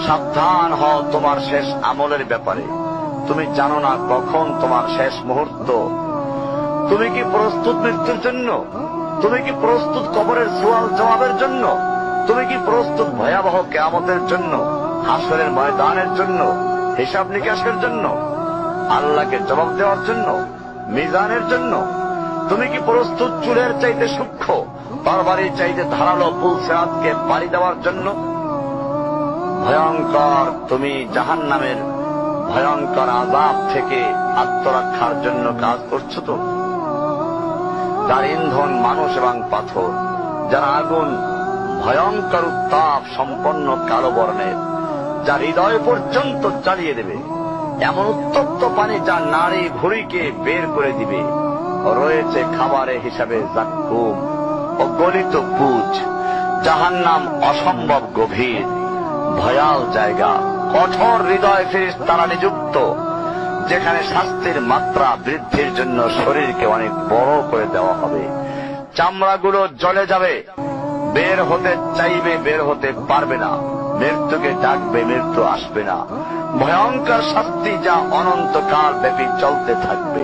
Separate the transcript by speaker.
Speaker 1: সাবধান হও তোমার শেষ আমলের ব্যাপারে। তুমি জানো না কখন তোমার শেষ মুহূর্ত। তুমি কি প্রস্তুত মৃত্যুর জন্য? তুমি কি প্রস্তুত কবরের সওয়াল জবাবের জন্য? তুমি কি প্রস্তুত ভয়াবহ কিয়ামতের জন্য, হাসরের ময়দানের জন্য, হিসাব নিকাশের জন্য, আল্লাহকে জবাব দেওয়ার জন্য, মিজানের জন্য? তুমি কি প্রস্তুত চুলের চাইতে সূক্ষ্ম, তরবারির চাইতে ধারালো পুলসিরাতকে পাড়ি দেওয়ার জন্য? ভয়ঙ্কর তুমি জাহান্নামের ভয়ঙ্কর আযাব থেকে আত্মরক্ষার জন্য কাজ করছো তো? যার ইন্ধন মানুষ এবং পাথর, যার আগুন ভয়ঙ্কর উত্তাপ সম্পন্ন কালো বর্ণের, যা হৃদয় পর্যন্ত জ্বালিয়ে দেবে, এমন উত্তপ্ত পানি যা নাড়ি ভুঁড়িকে বের করে দিবে। রয়েছে খাবারের হিসাবে জাক্কুম ও গলিত পুজ। জাহান্নাম অসম্ভব গভীর, ভয়াল জায়গা, কঠোর হৃদয় ফেরেশতারা নিযুক্ত, যেখানে শাস্তির মাত্রা বৃদ্ধির জন্য শরীরকে অনেক বড় করে দেওয়া হবে। চামড়াগুলো জ্বলে যাবে, বের হতে চাইবে, বের হতে পারবে না। মৃত্যুকে ডাকবে, মৃত্যু আসবে না। ভয়ঙ্কর শাস্তি যা অনন্তকাল ব্যাপী চলতে থাকবে।